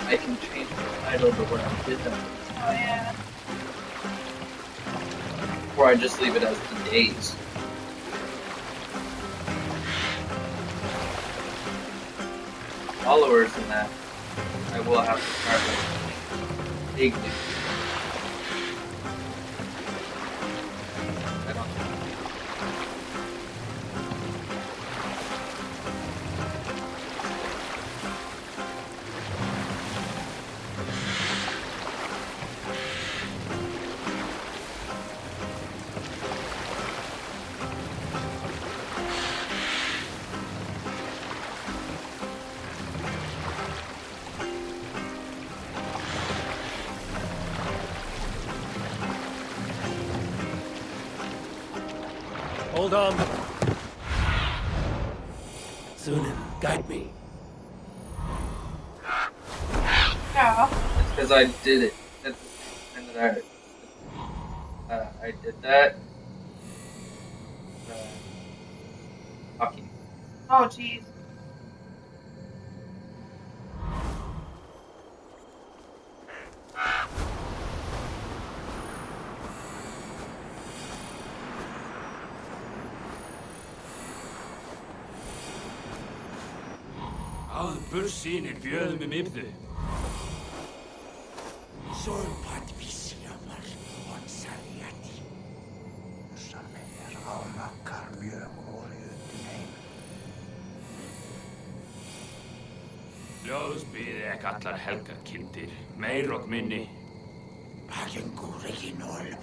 I can change the title to where I did them. Oh yeah. Or I just leave it as the days. Followers in that, I will have to start like big news. I don't know. Hold on. Sunan, guide me. Yeah. It's because I did it at the same time that I did that. Hockey. Oh jeez. Áður bursýnir bjöðum yfðu. Solpat visjamar on sarjati. Sanne raunakkar mjög orjuutin heim. Ljóðsbyði ekki allar helgar kindir, meir og minni. Pagengu reginol.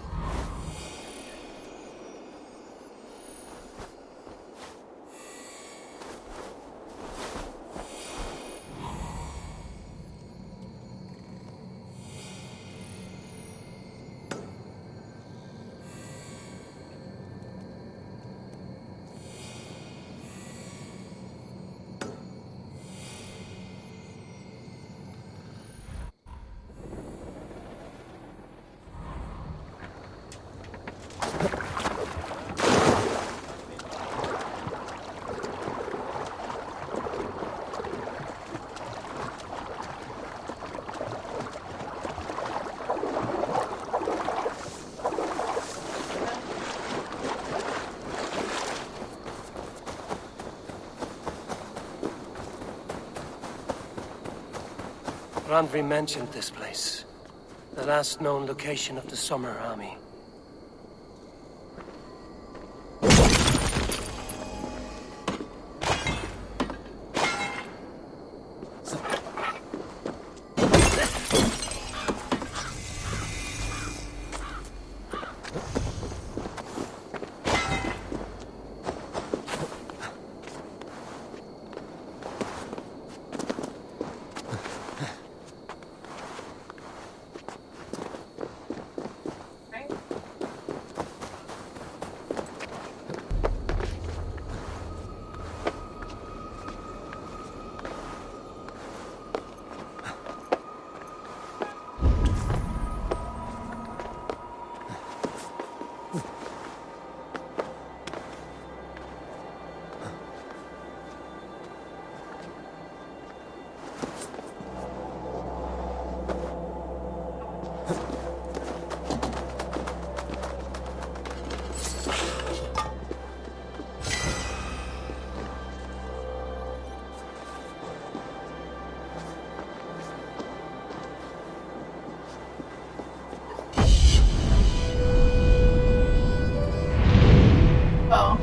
Randvi mentioned this place. The last known location of the Summer Army. Oh.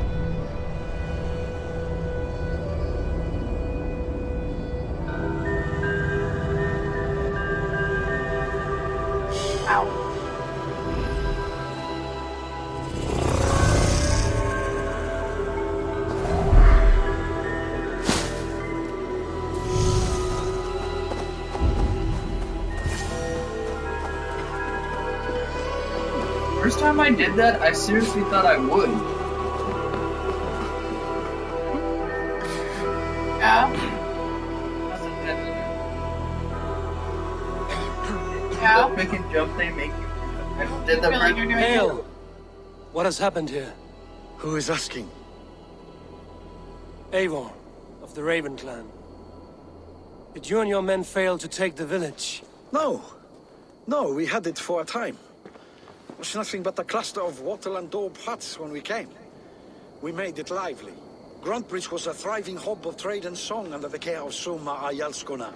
Ow. First time I did that, I seriously thought I would. Yeah. Yeah. The pick and jump they make you. I did the Feel like you're doing Hail! What has happened here? Who is asking? Eivor, of the Raven Clan. Did you and your men fail to take the village? No. No, we had it for a time. It was nothing but a cluster of wattle and daub huts when we came. We made it lively. Grantebridge was a thriving hub of trade and song under the care of Soma Ayalskona.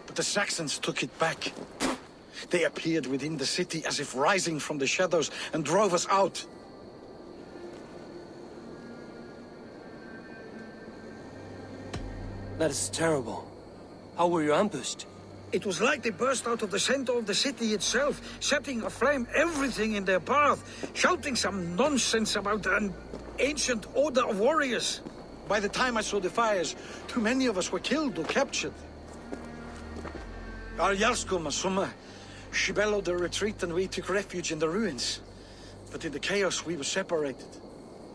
But the Saxons took it back. They appeared within the city as if rising from the shadows and drove us out. That is terrible. How were you ambushed? It was like they burst out of the center of the city itself, setting aflame everything in their path, shouting some nonsense about an ancient order of warriors. By the time I saw the fires, too many of us were killed or captured. Ayalskona Soma, she bellowed a retreat and we took refuge in the ruins. But in the chaos we were separated.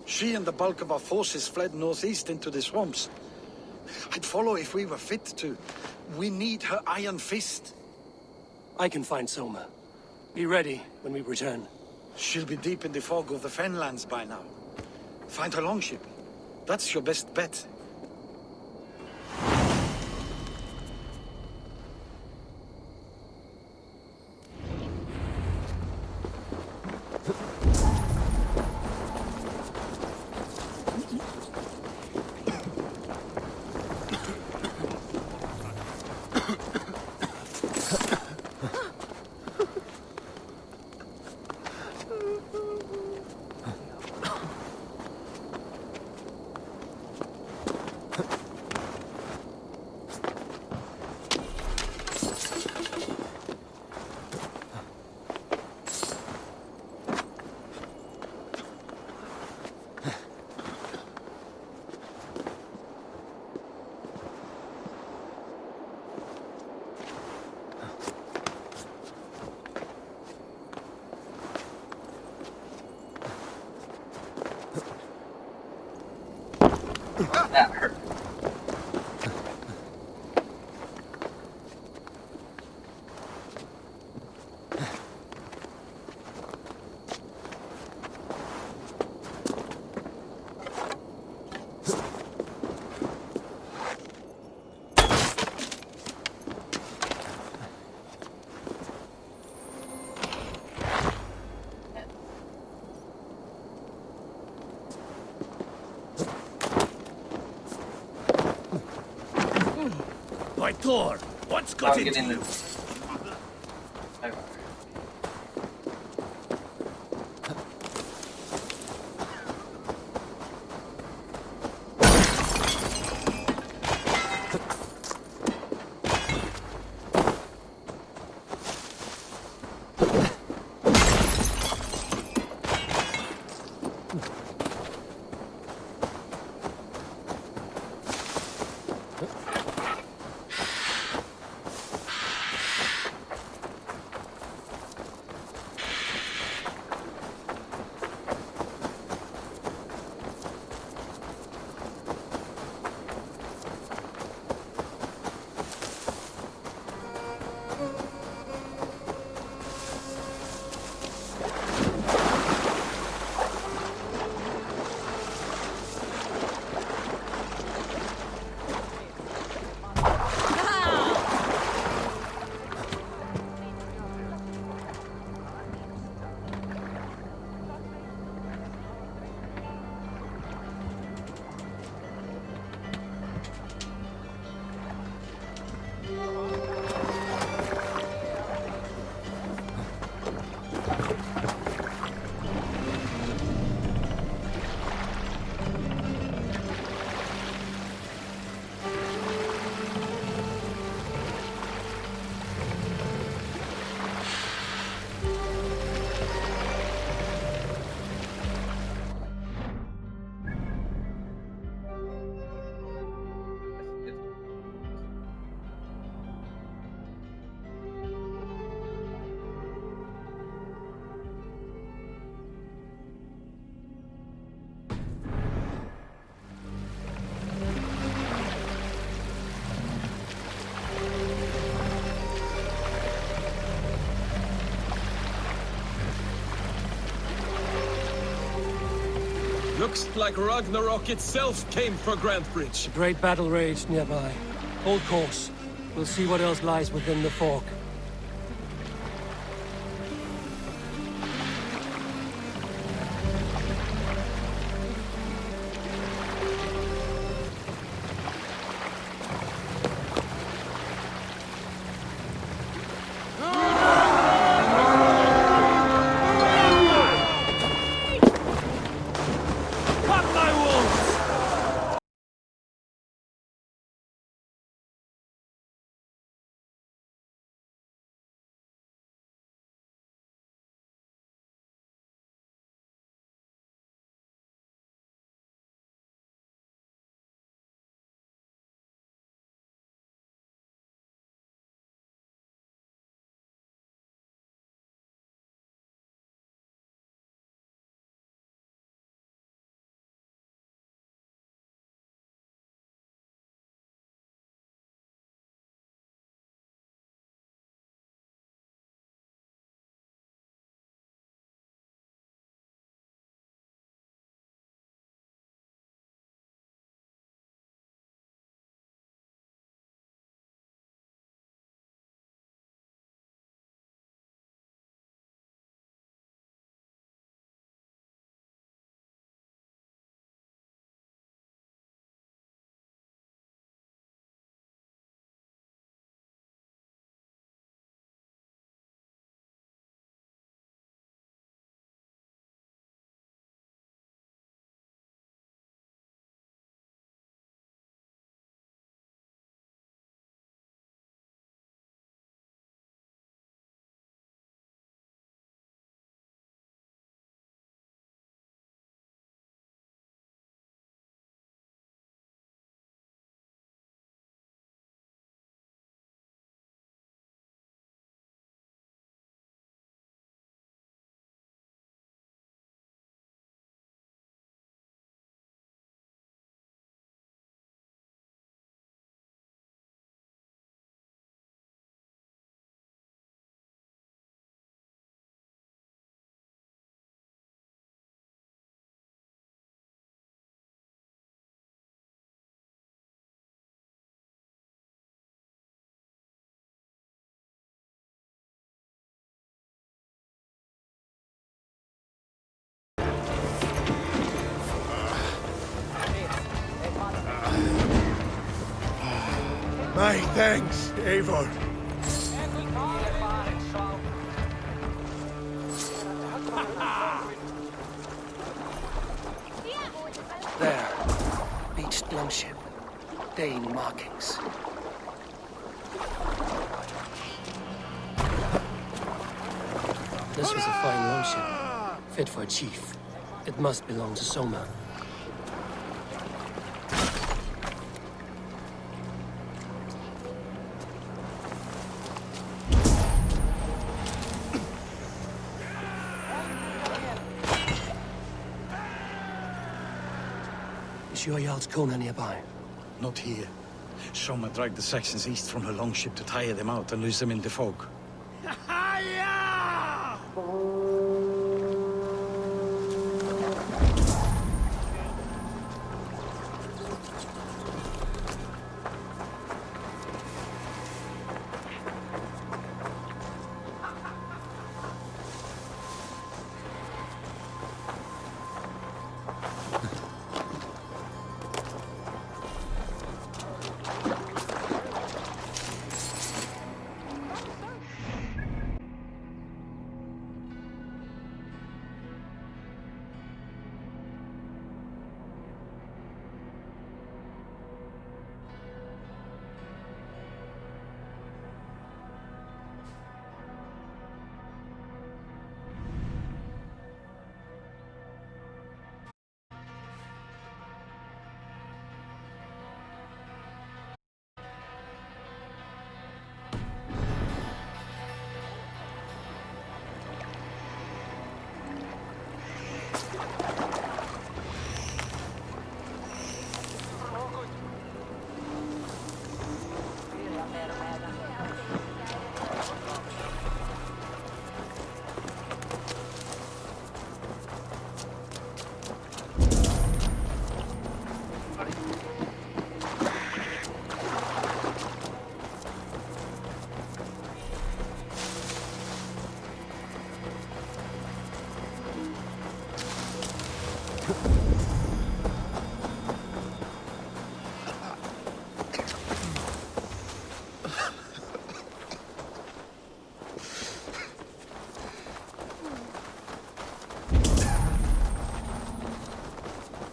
She and the bulk of our forces fled northeast into the swamps. I'd follow if we were fit to. We need her iron fist. I can find Soma. Be ready when we return. She'll be deep in the fog of the Fenlands by now. Find her longship. That's your best bet. That hurt. By Thor, what's I'll got get into in you? there. Okay. Looks like Ragnarok itself came for Grantebridge. A great battle raged nearby. Hold course. We'll see what else lies within the fog. My thanks, Eivor. There. Beached longship. Dane markings. This was a fine longship. Fit for a chief. It must belong to Soma. Is your Jarl's Kona nearby? Not here. Soma dragged the Saxons east from her longship to tire them out and lose them in the fog.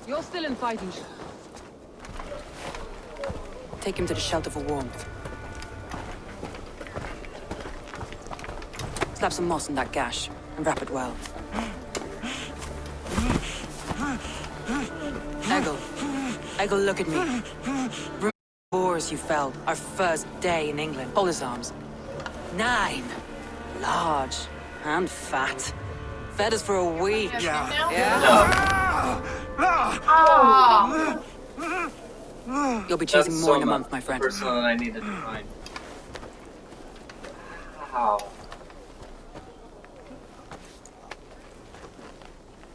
You're still in fighting. Take him to the shelter for warmth. Slap some moss in that gash and wrap it well. Eggle, look at me. Remember the wars you fell, our first day in England. Hold his arms. 9. Large and fat. Fed us for a week. Yeah. Yeah? Oh. You'll be chasing That's more in a Soma, month, my friend. The person that I needed to find. Wow.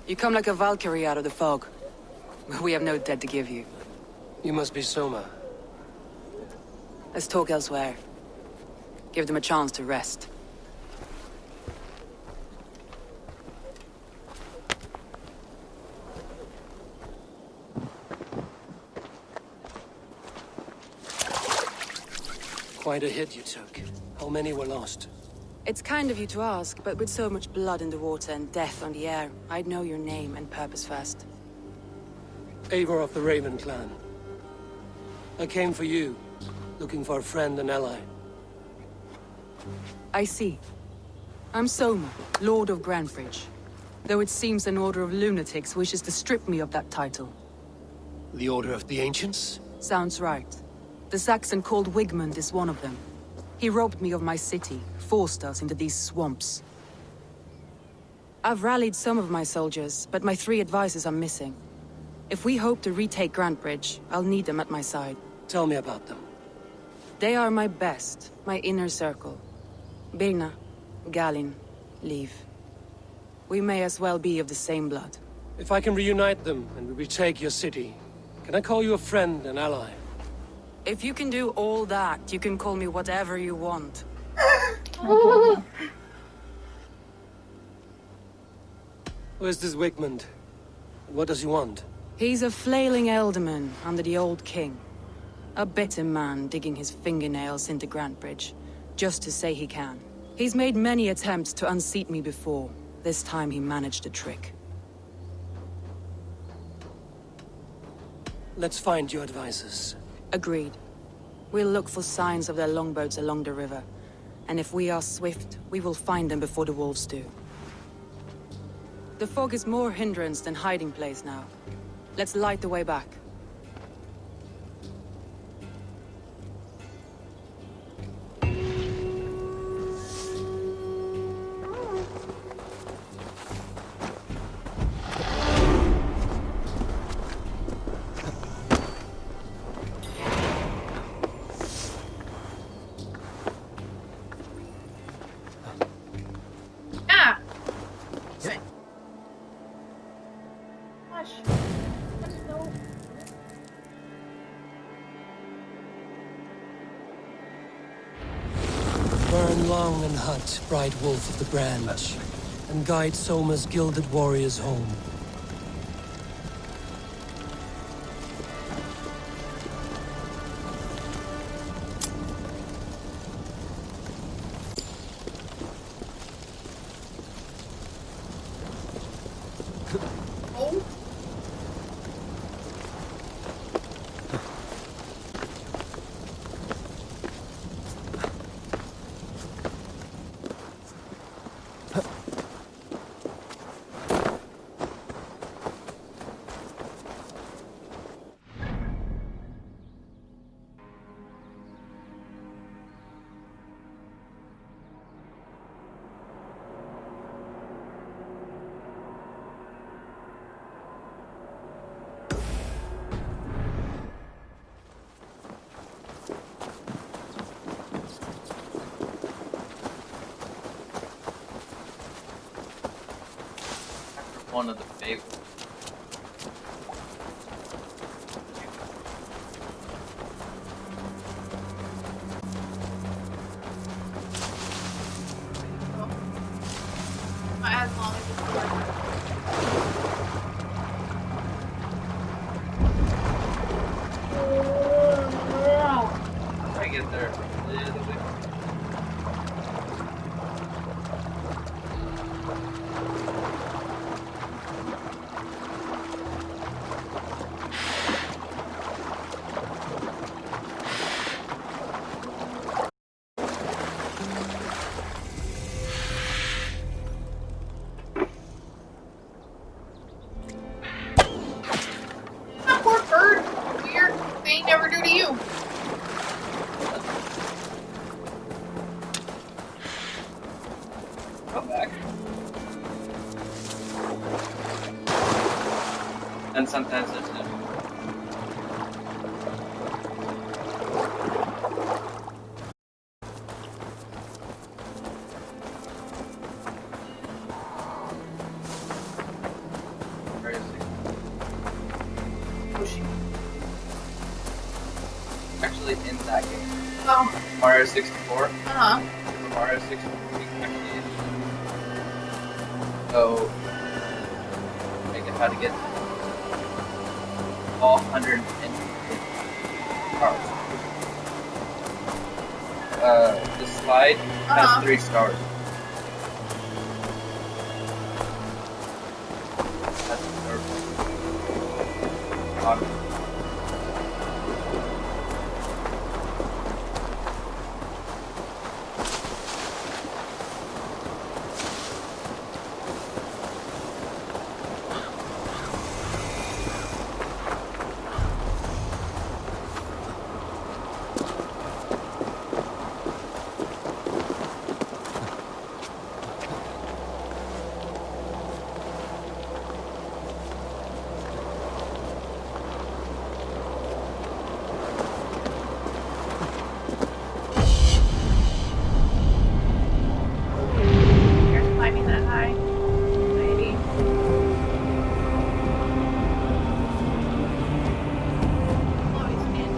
You come like a Valkyrie out of the fog. We have no dead to give you. You must be Soma. Let's talk elsewhere. Give them a chance to rest. Quite a hit you took. How many were lost? It's kind of you to ask, but with so much blood in the water and death on the air, I'd know your name and purpose first. Eivor of the Raven clan. I came for you, looking for a friend and ally. I see. I'm Soma, Lord of Grantebridge. Though it seems an order of lunatics wishes to strip me of that title. The Order of the Ancients? Sounds right. The Saxon called Wigmund is one of them. He robbed me of my city, forced us into these swamps. I've rallied some of my soldiers, but my 3 advisors are missing. If we hope to retake Grantebridge, I'll need them at my side. Tell me about them. They are my best, my inner circle. Birna, Galinn, Leave. We may as well be of the same blood. If I can reunite them and we retake your city, can I call you a friend and ally? If you can do all that, you can call me whatever you want. Where's this Wigmund? What does he want? He's a flailing elderman under the old king. A bitter man digging his fingernails into Grantebridge, just to say he can. He's made many attempts to unseat me before. This time he managed a trick. Let's find your advisors. Agreed. We'll look for signs of their longboats along the river. And if we are swift, we will find them before the wolves do. The fog is more hindrance than hiding place now. Let's light the way back. Ah! Shit. Gosh. Let's go. Burn long and hut, bright wolf of the branch, and guide Soma's gilded warriors home. Oh. One of the big ones. Not as long as it's there. A little bit. That poor bird. Weird thing never do to you. Come back. And sometimes there's no. Where is he? Oh, she. Actually, in that game, Oh. Mario 64. Uh-huh. Super Mario 64. We can actually go make it how to get all 110 stars. The slide has 3 stars. That's the third one. You're climbing that high. Lady. Oh, he's in.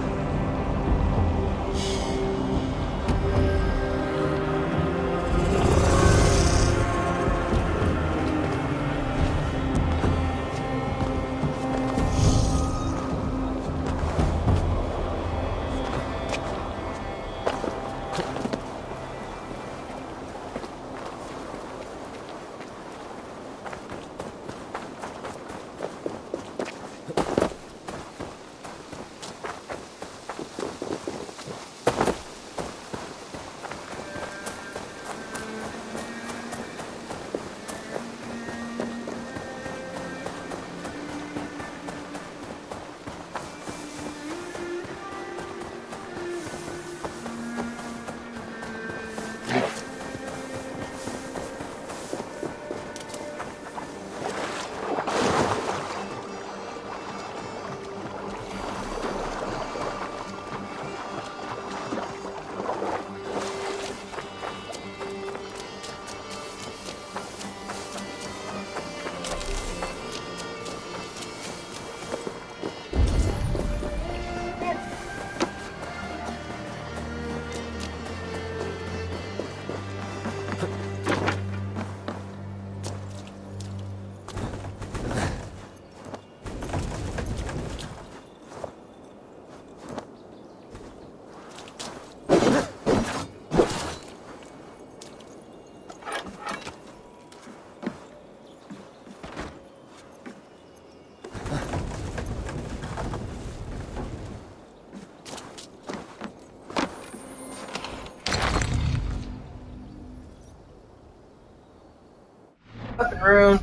Fucking rune.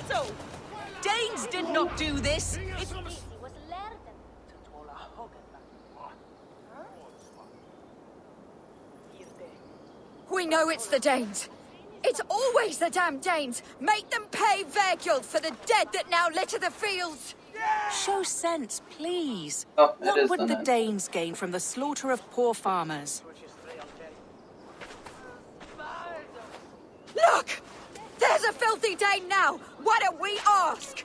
battle! Danes did not do this! We know it's the Danes. It's always the damn Danes! Make them pay their guilt for the dead that now litter the fields! Show sense, please. Oh, it What is would the done. Danes gain from the slaughter of poor farmers? Look! There's a filthy Dane now! Why don't we ask?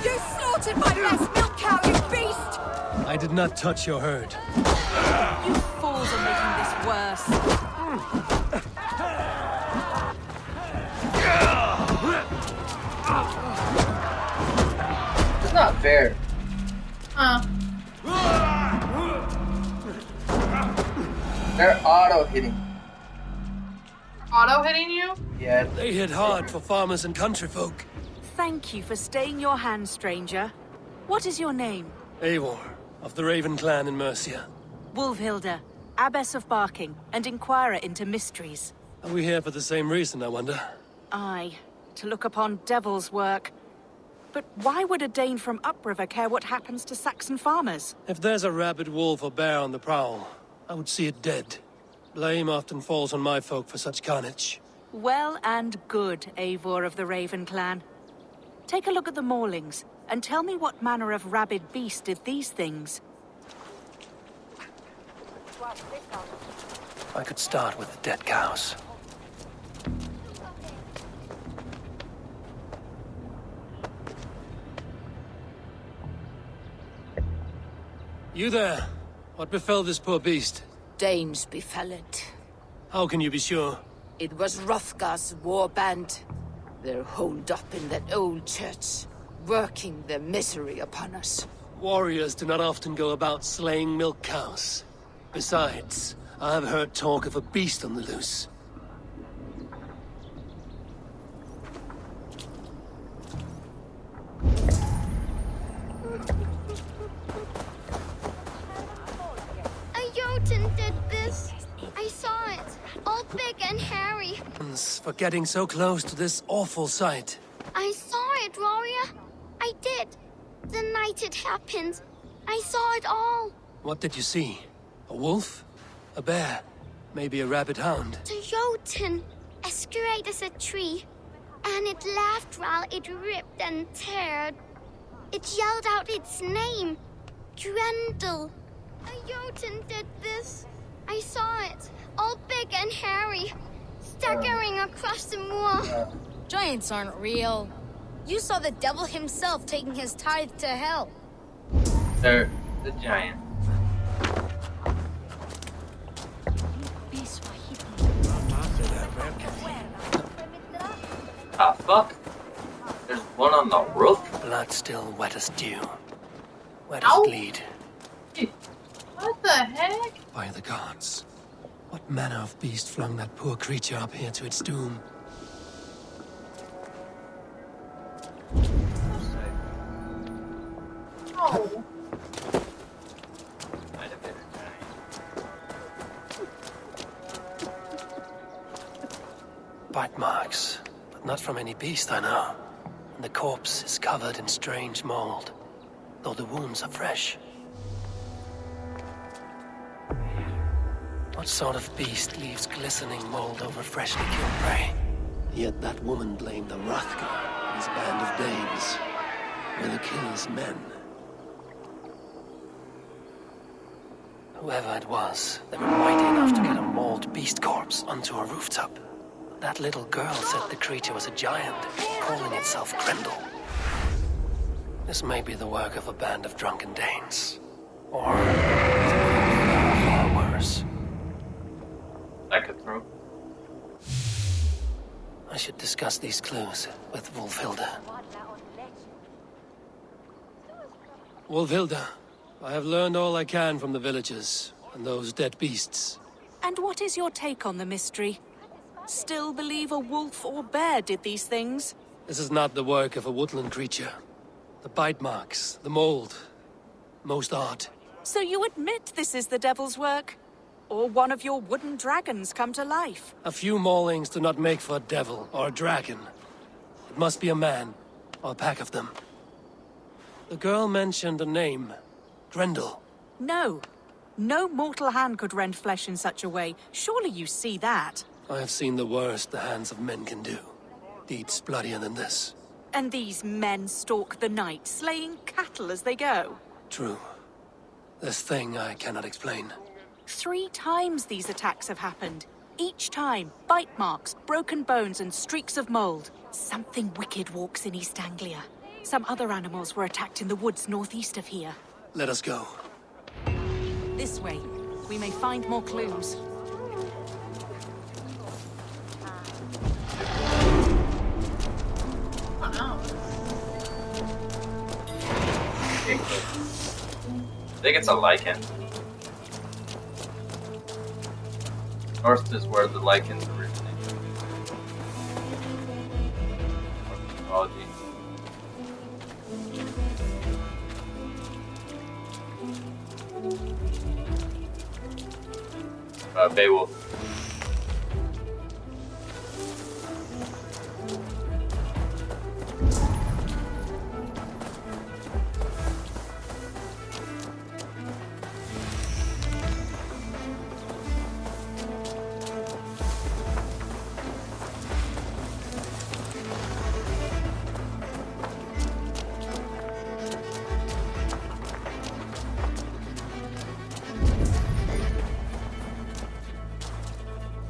You slaughtered my best milk cow, you beast! I did not touch your herd. You fools are making this worse. It's not fair. Huh. They're auto hitting. Auto hitting you? Yeah. They hit hard for farmers and country folk. Thank you for staying your hand, stranger. What is your name? Eivor, of the Raven clan in Mercia. Wolfhilda, Abbess of Barking, and Inquirer into mysteries. Are we here for the same reason, I wonder? Aye, to look upon devil's work. But why would a Dane from upriver care what happens to Saxon farmers? If there's a rabid wolf or bear on the prowl, I would see it dead. Blame often falls on my folk for such carnage. Well and good, Eivor of the Raven clan. Take a look at the maulings, and tell me what manner of rabid beast did these things. I could start with the dead cows. You there? What befell this poor beast? Danes befell it. How can you be sure? It was Hrothgar's war band. They're holed up in that old church, working their misery upon us. Warriors do not often go about slaying milk cows. Besides, I have heard talk of a beast on the loose. A Jotun did this. I saw it. All big and hairy. For getting so close to this awful sight. I saw it, warrior. I did. The night it happened. I saw it all. What did you see? A wolf? A bear? Maybe a rabid hound? The Jotun, as straight as a tree. And it laughed while it ripped and teared. It yelled out its name. Grendel. A Jotun did this. I saw it. All big and hairy. Staggering across the moor. Giants aren't real. You saw the devil himself taking his tithe to hell. They're the giant. Ah, fuck. There's one on the roof. Blood still wet as dew. Wet Ow. as bleed. What the heck? By the gods. What manner of beast flung that poor creature up here to its doom? Oh. Might have been a giant. Bite marks, but not from any beast I know. And the corpse is covered in strange mold, though the wounds are fresh. What sort of beast leaves glistening mold over freshly killed prey? Yet that woman blamed the Hrothgar and his band of Danes. Were the killers men? Whoever it was, they were mighty enough to get a mauled beast corpse onto a rooftop. That little girl said the creature was a giant, calling itself Grendel. This may be the work of a band of drunken Danes. Or far worse. Lycanthrope. I should discuss these clues with Wolfhilda. Wolfhilda, I have learned all I can from the villagers and those dead beasts. And what is your take on the mystery? Still believe a wolf or bear did these things? This is not the work of a woodland creature. The bite marks, the mold. Most odd. So you admit this is the devil's work? Or one of your wooden dragons come to life? A few maulings do not make for a devil or a dragon. It must be a man, or a pack of them. The girl mentioned a name. Grendel. No. No mortal hand could rend flesh in such a way. Surely you see that. I have seen the worst the hands of men can do. Deeds bloodier than this. And these men stalk the night, slaying cattle as they go. True. This thing I cannot explain. 3 times these attacks have happened. Each time, bite marks, broken bones, and streaks of mold. Something wicked walks in East Anglia. Some other animals were attacked in the woods northeast of here. Let us go. This way. We may find more clues. Oh no. I think it's a lichen. North is where the lichens originate. Ornithology. Beowulf.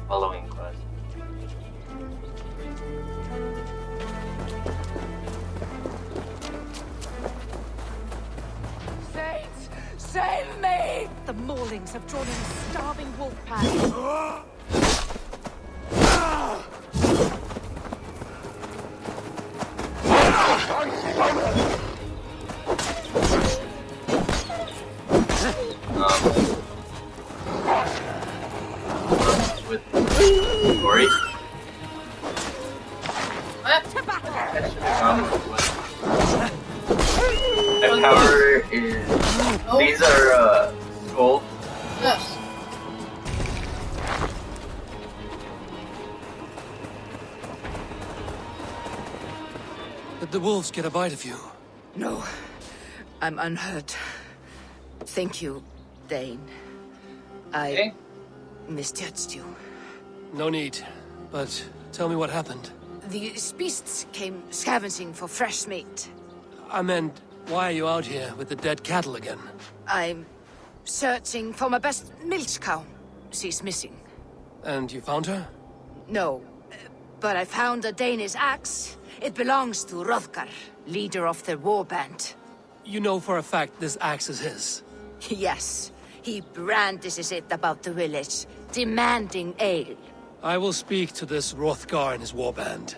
Following quest. Saints, save me! The Maulings have drawn in a starving wolf pack. With Glory. What? My power is. These are gold. Yes. Did the wolves get a bite of you? No, I'm unhurt. Thank you, Dane. Okay. Misjudged you. No need. But tell me what happened. These beasts came scavenging for fresh meat. I meant, why are you out here with the dead cattle again? I'm searching for my best milch cow. She's missing. And you found her? No, but I found a Danish axe. It belongs to Hrothgar, leader of the war band. You know for a fact this axe is his. Yes, he brandishes it about the village, demanding ale. I will speak to this Hrothgar and his warband.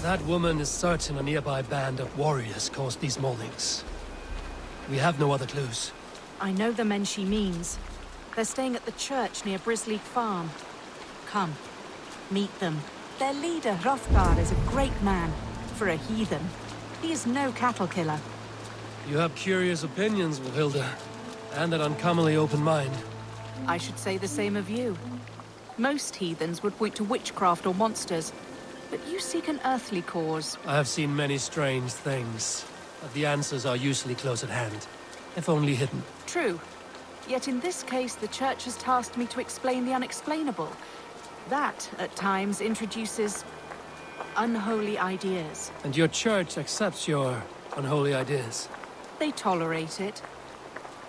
That woman is certain a nearby band of warriors caused these maulings. We have no other clues. I know the men she means. They're staying at the church near Brisleek Farm. Come, meet them. Their leader, Hrothgar, is a great man. For a heathen. He is no cattle killer. You have curious opinions, Wilhilda, and an uncommonly open mind. I should say the same of you. Most heathens would point to witchcraft or monsters, but you seek an earthly cause. I have seen many strange things, but the answers are usually close at hand, if only hidden. True. Yet in this case, the Church has tasked me to explain the unexplainable. That, at times, introduces unholy ideas. And your church accepts your unholy ideas? They tolerate it.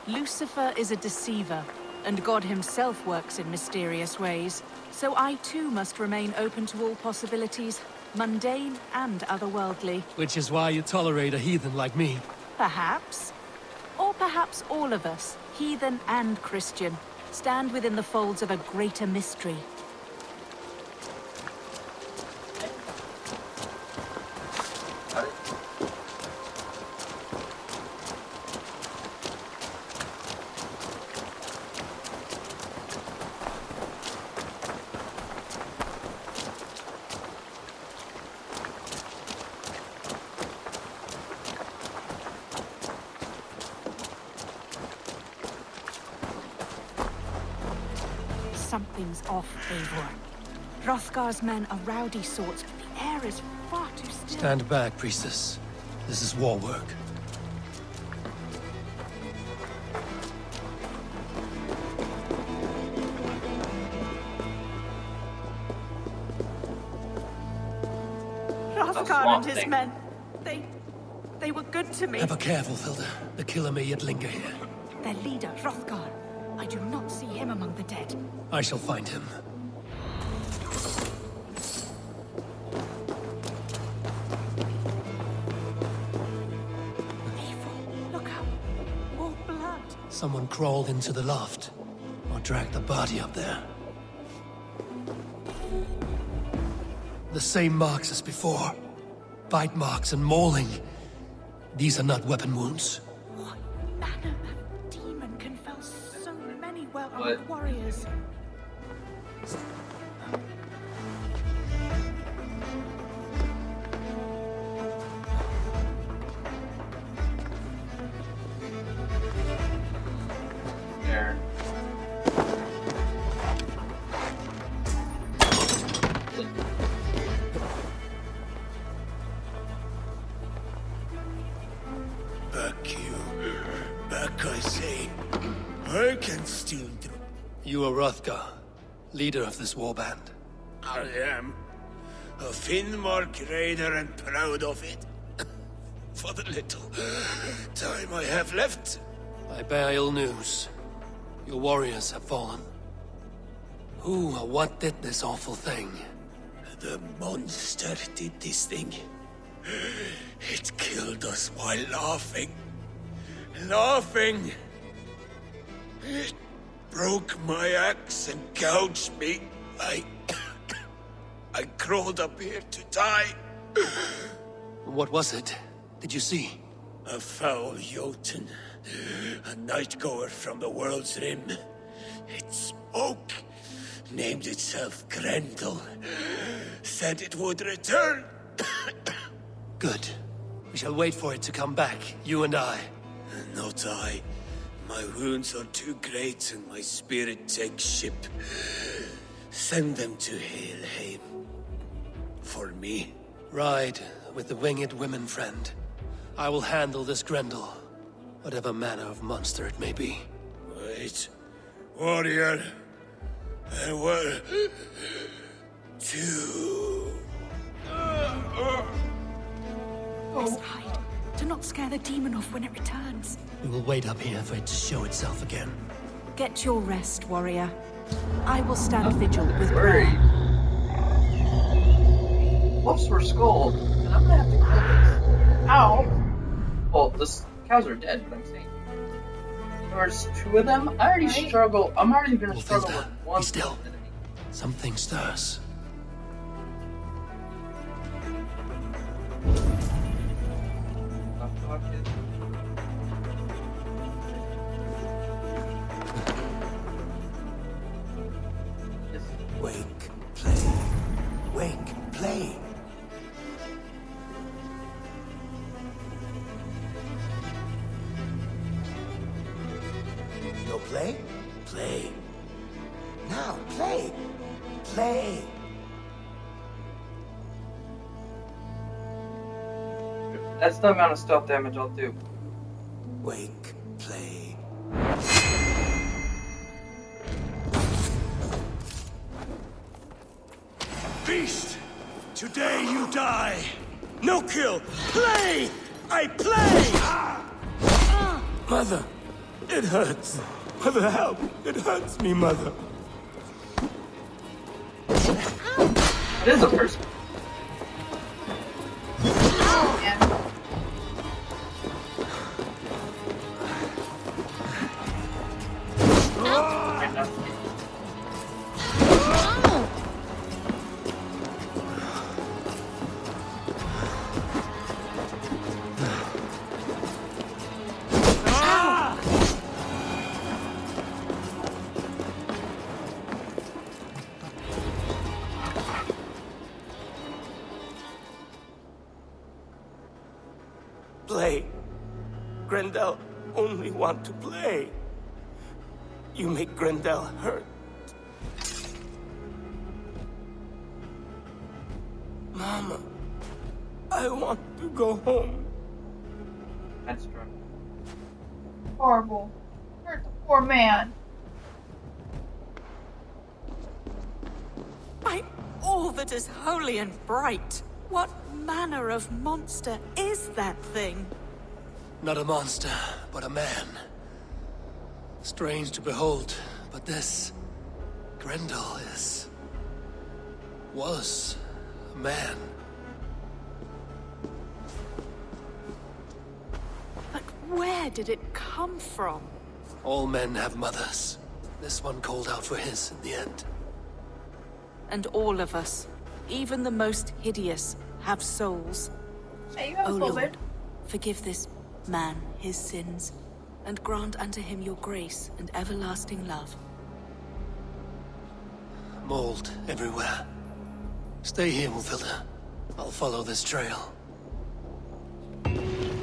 Lucifer is a deceiver, and God himself works in mysterious ways. So I too must remain open to all possibilities, mundane and otherworldly. Which is why you tolerate a heathen like me. Perhaps. Or perhaps all of us, heathen and Christian, stand within the folds of a greater mystery. things off, Eivor. Hrothgar's men are rowdy sorts, but the air is far too still. Stand back, priestess. This is war work. Hrothgar and his men, they were good to me. Ever careful, Hilda. The killer may yet linger here. Their leader, Hrothgar. I do not see him among the dead. I shall find him. Eivor, look out. More blood. Someone crawled into the loft. Or dragged the body up there. The same marks as before. Bite marks and mauling. These are not weapon wounds. What manner of demon can fell so many well-armed warriors? There. Back, I say. I can still do. You are Hrothgar, leader of this warband. I am. A Finnmark raider and proud of it. For the little time I have left. I bear ill news. Your warriors have fallen. Who or what did this awful thing? The monster did this thing. It killed us while laughing. Laughing! It broke my axe and gouged me. I crawled up here to die. What was it? Did you see? A foul Jotun. A night-goer from the world's rim. It spoke. Named itself Grendel. Said it would return. Good. We shall wait for it to come back, you and I. Not I. My wounds are too great and my spirit takes ship. Send them to Helheim. For me. Ride with the winged women friend. I will handle this Grendel. Whatever manner of monster it may be. Wait. Warrior. There were... two... Let's hide. Do not scare the demon off when it returns. We will wait up here for it to show itself again. Get your rest, warrior. I will stand vigil with Worried. prayer. Wolves were skulled, and I'm gonna have to kill this. Ow! Well, the cows are dead, but I'm saying. There's two of them? I already struggle. I'm already gonna struggle with one. Be still. Enemy. Something stirs. Stop talking. Yes. Wake, play. Wake, play. No play? Play. Now, play. Play. That's the amount of stealth damage I'll do. Wake, play. Beast! Today you die! No kill! Play! I play! Mother! It hurts! Mother, help! It hurts me, Mother! It is a person. Play. Grendel only want to play. You make Grendel hurt. Mama, I want to go home. That's true. Horrible. Hurt the poor man. By all that is holy and bright, what manner of monster is that thing? Not a monster, but a man. Strange to behold, but this... Grendel was a man. But where did it come from? All men have mothers. This one called out for his in the end. And all of us, even the most hideous, have souls. Hey, you have O a soul, Lord, babe. forgive this man his sins, and grant unto him your grace and everlasting love. Mold everywhere. Stay here, Wolfilda. I'll follow this trail. Eternal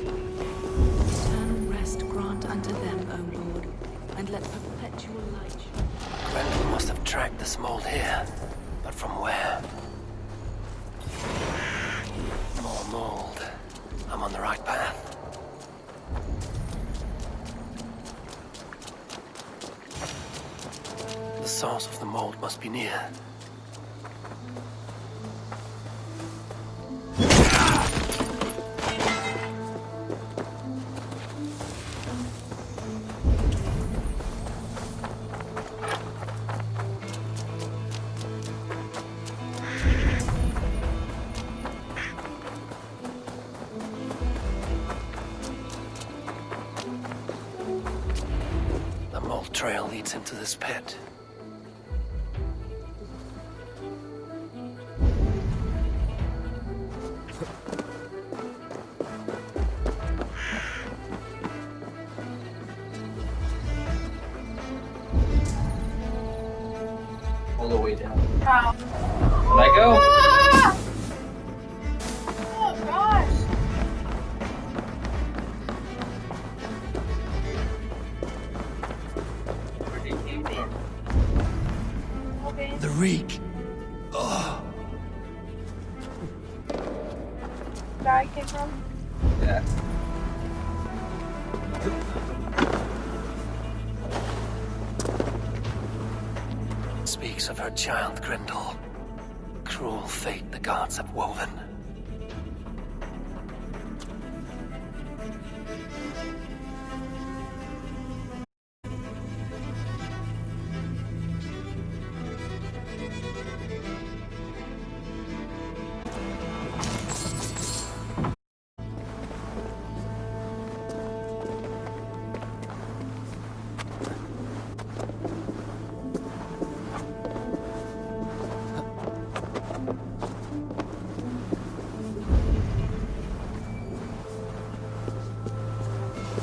rest grant unto them, O Lord, and let perpetual light shine. Grendel must have tracked this mold here, but from where? More mold. I'm on the right path. The source of the mold must be near. The mold trail leads into this pit. All the way down. Ow. Let go. Ah! Oh gosh. Where did he came from? Okay. The reek. Oh, Guy came from. Yeah. speaks of her child Grendel. Cruel fate the gods have woven.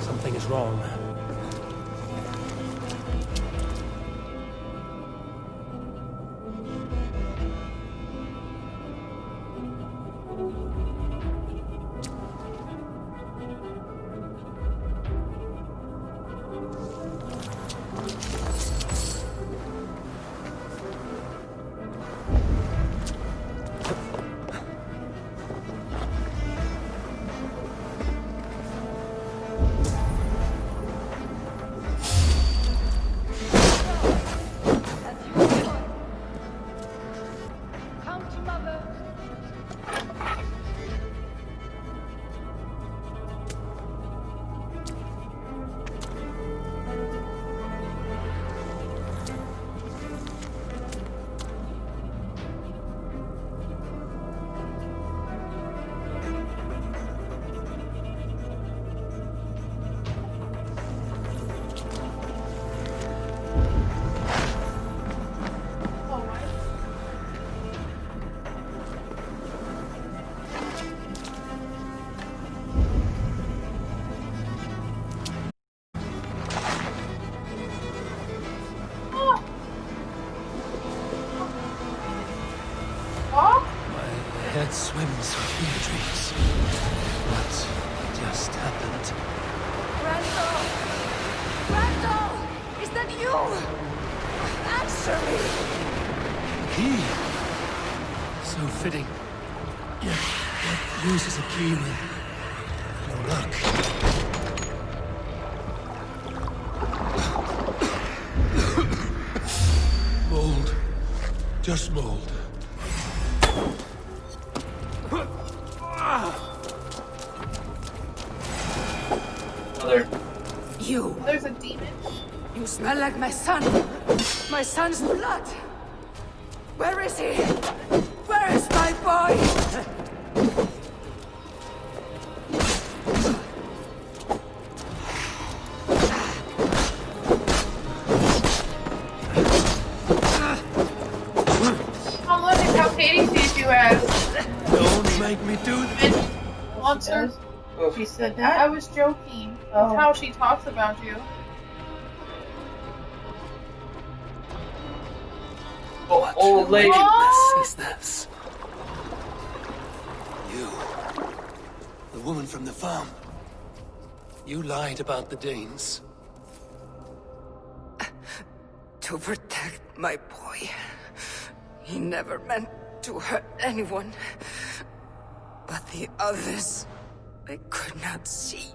Something is wrong. My head swims with fever dreams. What just happened? Grendel! Grendel! Is that you? Answer me! He! So fitting. That uses a key with no luck. Mold. Just mold. Mother. You. There's a demon. You smell like my son. My son's blood. Where is he? Where is my boy? Oh, look at how Katie sees you as. Don't make me do this. Monster. She said that? I was joking. That's how she talks about you. Oh, old lady. What is this? You. The woman from the farm. You lied about the Danes. To protect my boy. He never meant to hurt anyone. But the others, I could not see.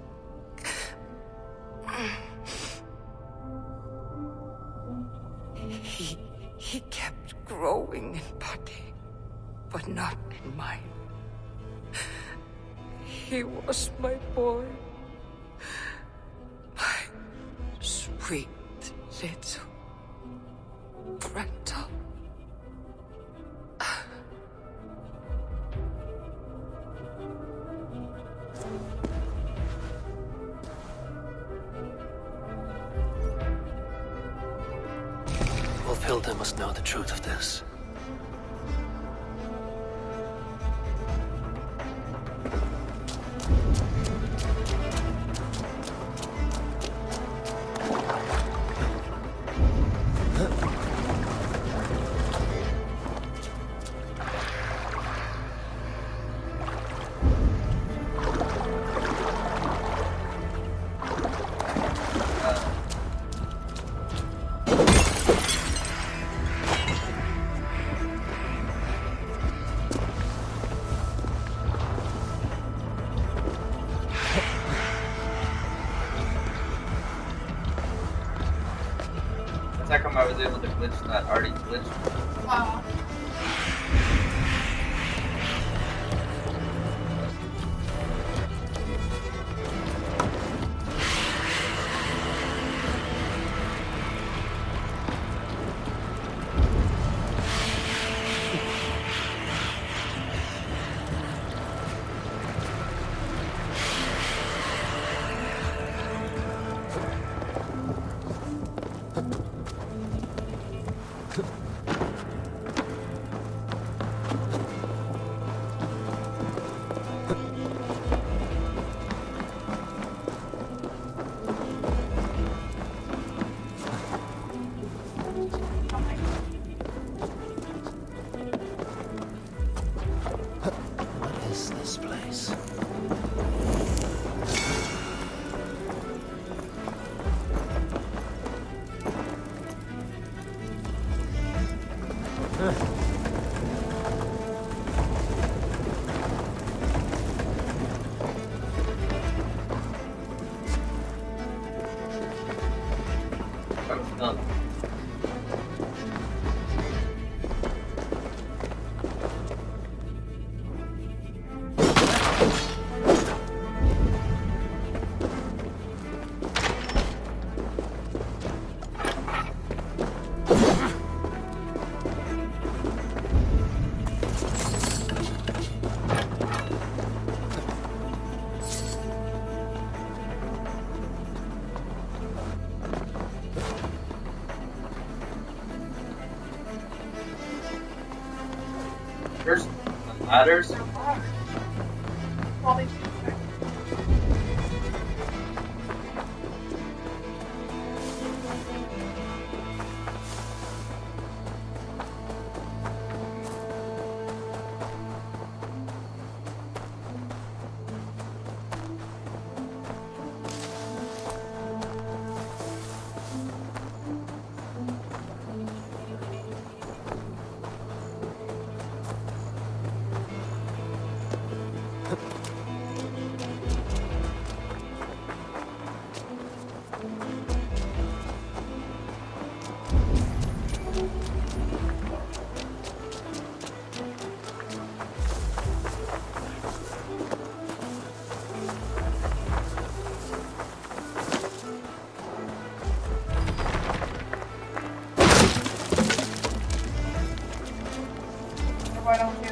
He kept growing in body, but not in mind. He was my boy. My sweet little Grendel. Wolfhilda must know the truth of this. That's how come I was able to glitch that already glitched. Wow. What is this place? I'm done. There's the ladders. Well, they- why don't you?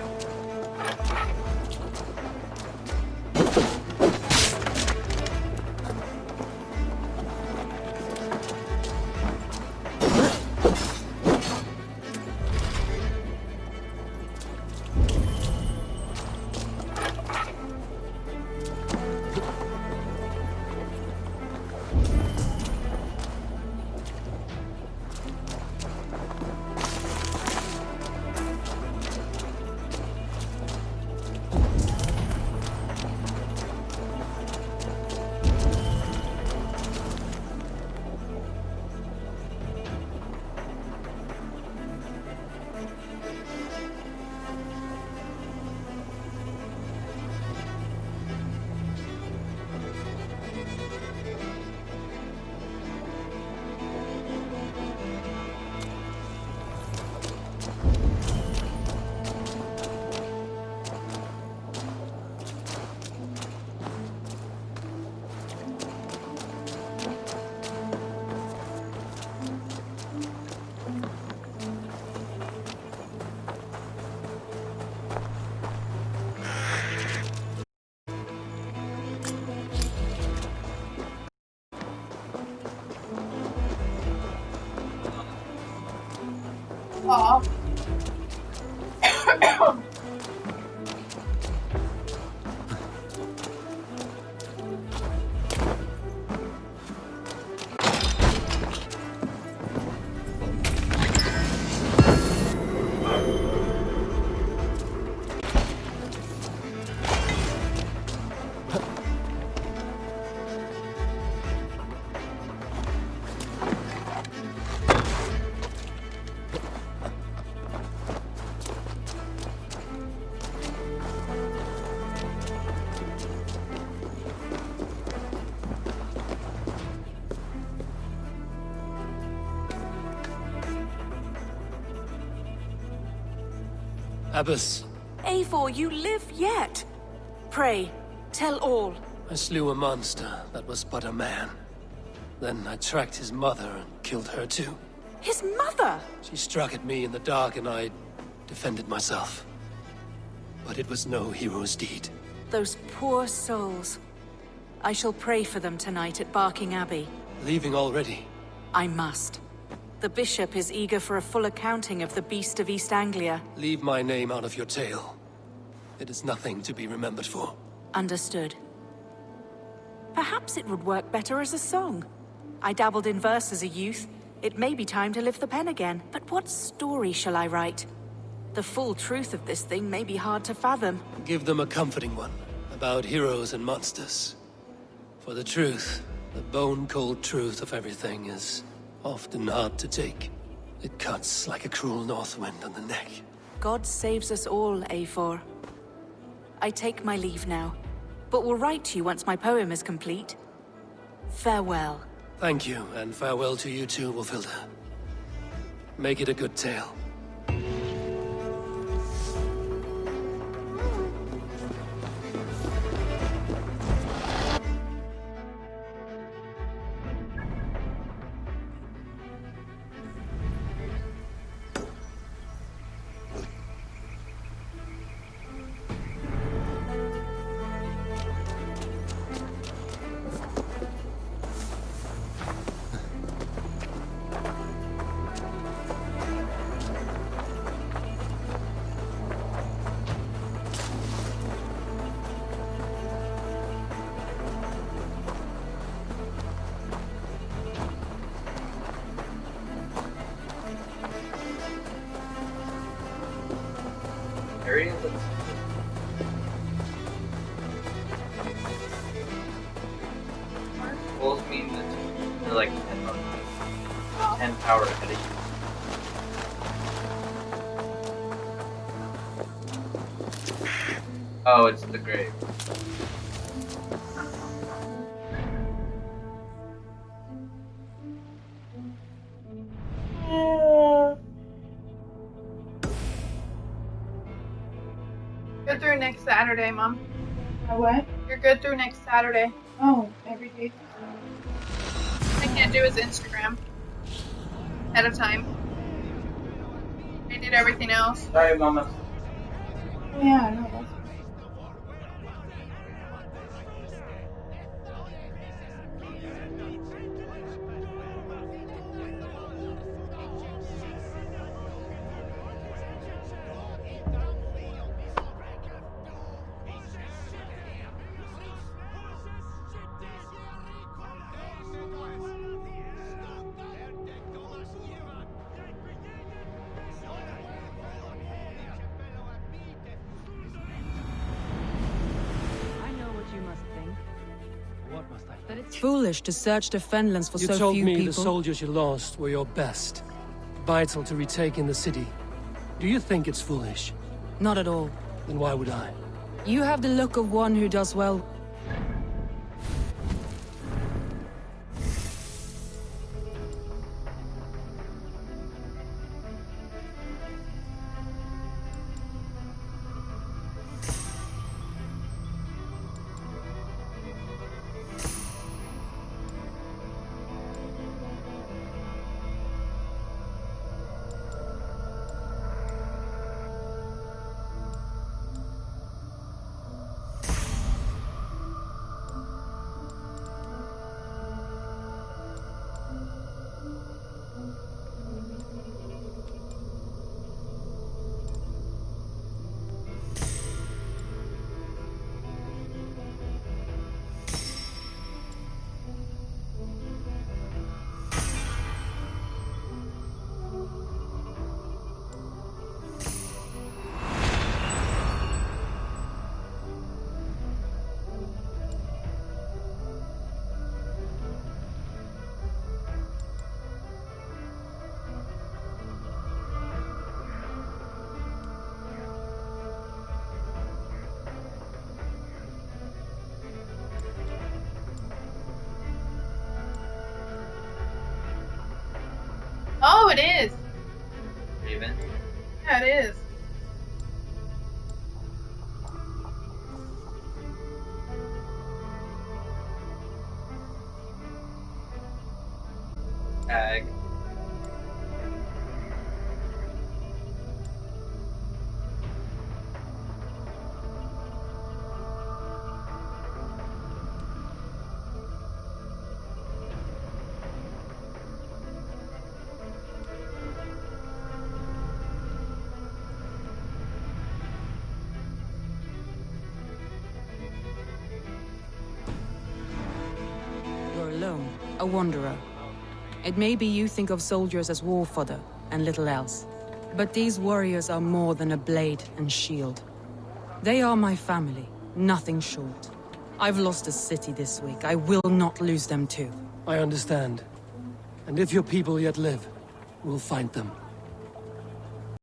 Aw. Abbess. Eivor, you live yet. Pray, tell all. I slew a monster that was but a man. Then I tracked his mother and killed her too. His mother? She struck at me in the dark and I defended myself. But it was no hero's deed. Those poor souls. I shall pray for them tonight at Barking Abbey. Leaving already? I must. The bishop is eager for a full accounting of the Beast of East Anglia. Leave my name out of your tale. It is nothing to be remembered for. Understood. Perhaps it would work better as a song. I dabbled in verse as a youth. It may be time to lift the pen again. But what story shall I write? The full truth of this thing may be hard to fathom. Give them a comforting one, about heroes and monsters. For the truth, the bone-cold truth of everything is often hard to take. It cuts like a cruel north wind on the neck. God saves us all, Eivor. I take my leave now, but will write to you once my poem is complete. Farewell. Thank you, and farewell to you too, Wolfilda. Make it a good tale. Wolves mean that they're like 10 power ahead of you. Oh, it's the grave. Good through next Saturday, Mom. What? You're good through next Saturday. Oh, every day. I can't do his Instagram ahead of time. I did everything else. Sorry, Mama. Yeah, I know. It's foolish to search the Fenlands for You so few told me people. the soldiers you lost were your best. Vital to retaking the city. Do you think it's foolish? Not at all. Then why would I? You have the look of one who does well. Oh, it is. Raven. Yeah, it is. Tag. You're alone, a wanderer. It may be you think of soldiers as war fodder and little else. But these warriors are more than a blade and shield. They are my family, nothing short. I've lost a city this week. I will not lose them too. I understand. And if your people yet live, we'll find them.